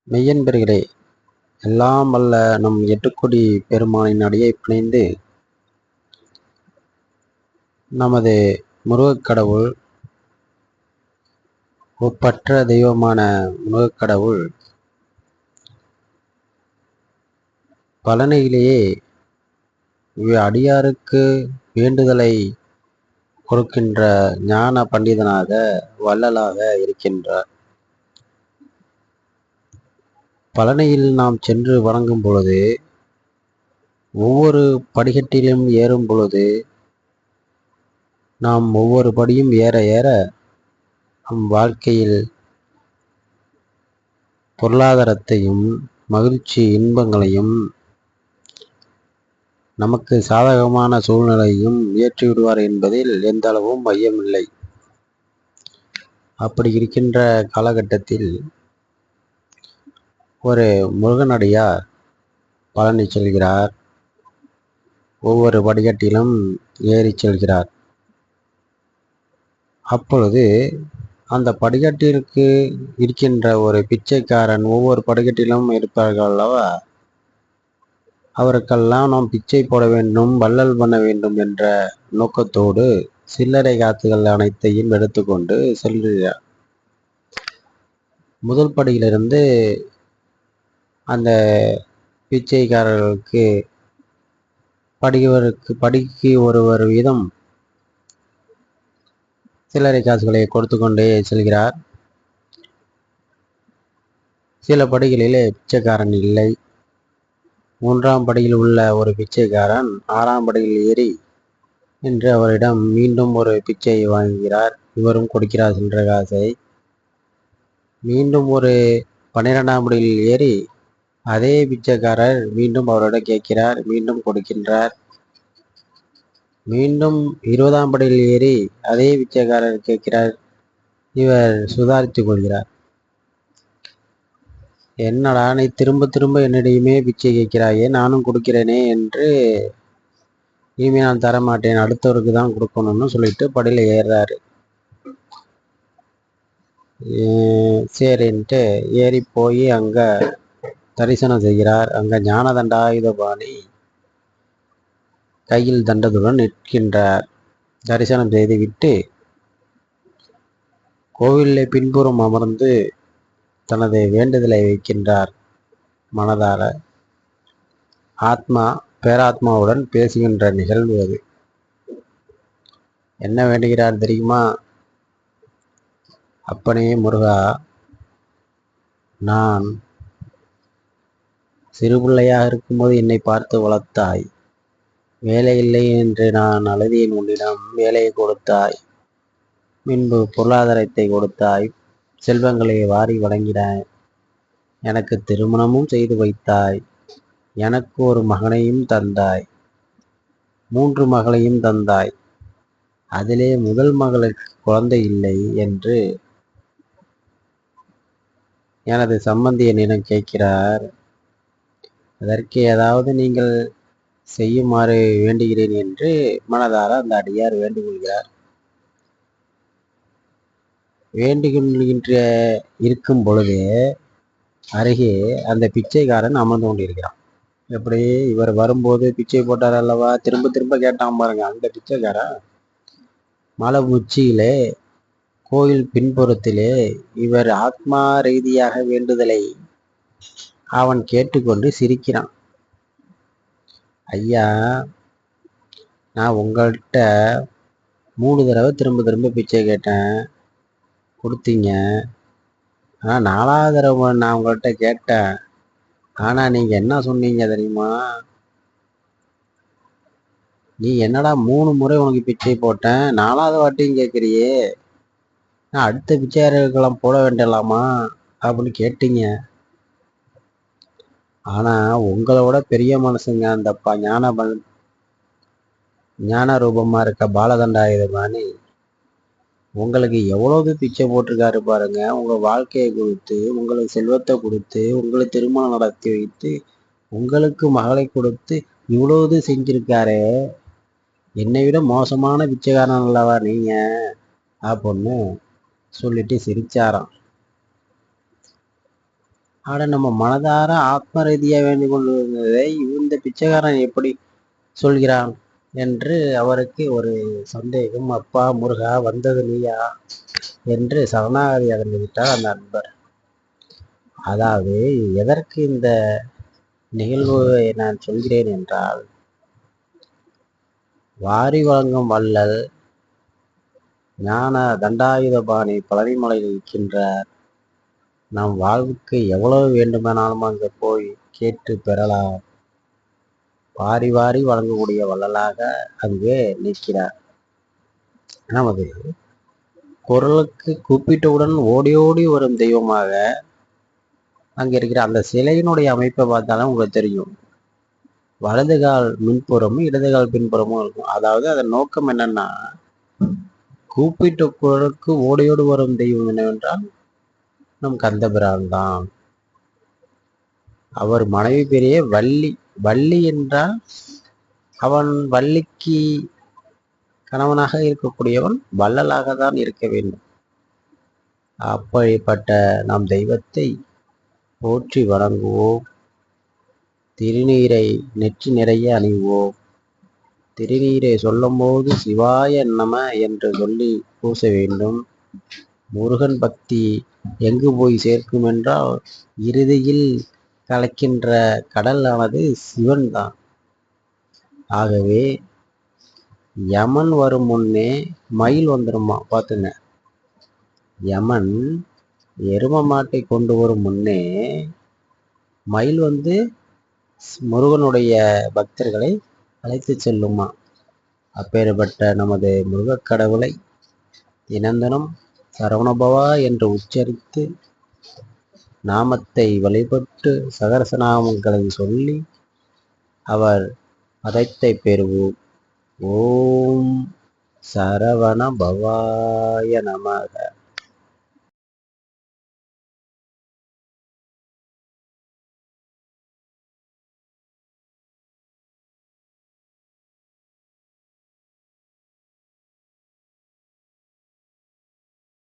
மெய்யன்பர்களே, எல்லாம் வல்ல நம் எட்டுக்கொடி பெருமானின் அடியை பிணைந்து நமது முருகக்கடவுள், ஒப்பற்ற தெய்வமான முருகக்கடவுள் பழனியிலேயே அடியாருக்கு வேண்டுதலை கொடுக்கின்ற ஞான பண்டிதனாக, வள்ளலாக இருக்கின்றார். பழனியில் நாம் சென்று வணங்கும் பொழுது, ஒவ்வொரு படிக்கட்டிலும் ஏறும் பொழுது, நாம் ஒவ்வொரு படியும் ஏற ஏற நம் வாழ்க்கையில் பொருளாதாரத்தையும் மகிழ்ச்சி இன்பங்களையும் நமக்கு சாதகமான சூழ்நிலையும் ஏற்றிவிடுவார் என்பதில் எந்த அளவும் ஐயமில்லை. அப்படி இருக்கின்ற காலகட்டத்தில் ஒரு முருகனடியார் பழனி செல்கிறார். ஒவ்வொரு படிக்கட்டிலும் ஏறி செல்கிறார். அப்பொழுது அந்த படிக்கட்டிற்கு இருக்கின்ற ஒரு பிச்சைக்காரன், ஒவ்வொரு படிக்கட்டிலும் இருப்பார்கள் அல்லவா, அவருக்கெல்லாம் நாம் பிச்சை போட வேண்டும், வள்ளல் பண்ண வேண்டும் என்ற நோக்கத்தோடு சில்லறை காசுகள் அனைத்தையும் எடுத்துக்கொண்டு செல்கிறார். முதல் படியிலிருந்து அந்த பிச்சைக்காரர்களுக்கு படிக்கு ஒருவர் வீதம் சில்லறை காசுகளை கொடுத்து கொண்டே செல்கிறார். சில படிகளிலே பிச்சைக்காரன் இல்லை. 3ஆம் படியில் உள்ள ஒரு பிச்சைக்காரன் 6ஆம் படியில் ஏறி என்று அவரிடம் மீண்டும் ஒரு பிச்சை வாங்குகிறார். இவரும் கொடுக்கிறார் சில்லறை காசை. மீண்டும் ஒரு 12ஆம் படியில் ஏறி அதே பிச்சைக்காரர் மீண்டும் அவரிடம் கேட்கிறார், மீண்டும் கொடுக்கின்றார். மீண்டும் 20ஆம் படியில் ஏறி அதே பிச்சைக்காரர் கேட்கிறார். இவர் சுதாரித்துக் கொள்கிறார். என்னடா நீ திரும்ப திரும்ப என்னிடையுமே பிச்சை கேட்கிறாயே, நானும் கொடுக்கிறேனே என்று, இனிமே நான் தரமாட்டேன், அடுத்தவருக்கு தான் கொடுக்கணும்னு சொல்லிட்டு படியில் ஏறுறாரு. சரின்ட்டு ஏறி போய் அங்க தரிசனம் செய்கிறார். அங்க ஞான தண்டாயுதபாணி கையில் தண்டத்துடன் நிற்கின்றார். தரிசனம் செய்து விட்டு கோவிலில் பின்புறம் அமர்ந்து தனது வேண்டுதலை வைக்கின்றார். மனதார பேராத்மாவுடன் பேசுகின்ற நிகழ்வு அது. என்ன வேண்டுகிறார் தெரியுமா? அப்பனே முருகா, நான் சிறு பிள்ளையாக இருக்கும்போது என்னை பார்த்து வளர்த்தாய். வேலை இல்லை என்று நான் அழுதியின் உன்னிடம் வேலையை கொடுத்தாய். பின்பு பொருளாதாரத்தை கொடுத்தாய். செல்வங்களை வாரி வழங்கினாய். எனக்கு திருமணமும் செய்து வைத்தாய். எனக்கு ஒரு மகனையும் தந்தாய். 3 மகளையும் தந்தாய். அதிலே முதல் மகளுக்கு குழந்தை இல்லை என்று எனது சம்பந்தி என்னிடம் கேட்கிறார். அதற்கு ஏதாவது நீங்கள் செய்யுமாறு வேண்டுகிறேன் என்று மனதார அந்த அடியார் வேண்டுகொள்கிறார். வேண்டுகின்ற இருக்கும் பொழுது அருகே அந்த பிச்சைக்காரன் அமர்ந்து கொண்டிருக்கிறான். எப்படி இவர் வரும்போது பிச்சை போட்டார் அல்லவா, திரும்ப திரும்ப கேட்டான் பாருங்க. அந்த பிச்சைக்காரன் மலை உச்சியிலே கோயில் பின்புறத்திலே இவர் ஆத்மா ரீதியாக வேண்டுதலை அவன் கேட்டுக்கொண்டு சிரிக்கிறான். ஐயா, நான் உங்கள்கிட்ட 3 தடவை திரும்ப திரும்ப பிச்சை கேட்டேன், கொடுத்தீங்க. ஆனால் 4ஆவது தடவை நான் உங்கள்கிட்ட கேட்டேன். ஆனால் நீங்கள் என்ன சொன்னீங்க தெரியுமா? நீ என்னடா 3 முறை உனக்கு பிச்சை போட்டேன், 4ஆவது வாட்டியும் கேட்குறியே, நான் அடுத்த பிச்சைக்காரர்களுக்கெல்லாம் போட வேண்டலாமா அப்படின்னு கேட்டீங்க. ஆனால் உங்களோட பெரிய மனசுங்க அந்த ஞான ரூபமாக இருக்க பாலதண்டாயுதபாணி உங்களுக்கு எவ்வளவு பிச்சை போட்டிருக்காரு பாருங்க. உங்கள் வாழ்க்கையை கொடுத்து, உங்களுக்கு செல்வத்தை கொடுத்து, உங்களுக்கு திருமணம் நடத்தி வைத்து, உங்களுக்கு மகளை கொடுத்து இவ்வளவு செஞ்சிருக்காரு. என்னை விட மோசமான பிச்சைக்காரன் அல்லவா நீங்க அப்படின்னு சொல்லிட்டு சிரிச்சாராம். ஆனா நம்ம மனதார ஆத்ம ரீதியா வேண்டிக் கொண்டிருந்ததை இந்த பிச்சைக்காரன் எப்படி சொல்கிறான் என்று அவருக்கு ஒரு சந்தேகம். அப்பா முருகா, வந்தது நீயா என்று சரணாகதி அடைந்து விட்டார் அந்த நண்பர். அதாவது எதற்கு இந்த நிகழ்வை நான் சொல்கிறேன் என்றால், வாரி வழங்கும் வள்ளல் ஞான தண்டாயுதபாணி பழனிமலையில் இருக்கின்றார். நம் வாழ்வுக்கு எவ்வளவு வேண்டுமானாலும் அங்கு போய் கேட்டு பெறலாம். வாரி வாரி வழங்கக்கூடிய வள்ளலாக அங்கே நிற்கிறார். நமது குரலுக்கு கூப்பிட்டவுடன் ஓடி ஓடி வரும் தெய்வமாக அங்க இருக்கிற அந்த சிலையினுடைய அமைப்பை பார்த்தாலும் உங்களுக்கு தெரியும். வலதுகால் முன்புறமும் இடதுகால் பின்புறமும் இருக்கும். அதாவது அதன் நோக்கம் என்னன்னா, கூப்பிட்ட குரலுக்கு ஓடியோடு வரும் தெய்வம் என்னவென்றால் நம் கந்தபிரான் தான். அவர் மனைவி பெரிய வள்ளி. வள்ளி என்றால் அவன் வள்ளிக்கு கணவனாக இருக்கக்கூடியவன் வள்ளலாக தான் இருக்க வேண்டும். அப்படிப்பட்ட நம் தெய்வத்தை போற்றி வணங்குவோம். திருநீரை நெற்றி நிறைய அணிவோம். திருநீரை சொல்லும் போது சிவாய நம என்று சொல்லி பூச வேண்டும். முருகன் பக்தி எங்கு போய் சேர்க்கும் என்றால், இறுதியில் கலக்கின்ற கடலானது சிவன் தான். ஆகவே யமன் வரும் முன்னே மயில் வந்துருமா பார்த்துங்க. யமன் எரும மாட்டை கொண்டு வரும் முன்னே மயில் வந்து முருகனுடைய பக்தர்களை அழைத்து செல்லுமா. அப்பேற்பட்ட நமது முருகக் கடவுளை தினந்தனம் சரவணபவா என்று உச்சரித்து நாமத்தை வழிபட்டு சகரசநாமங்களை சொல்லி அவர் பதத்தை பெறுவோம். ஓம் சரவண பவாய நமக.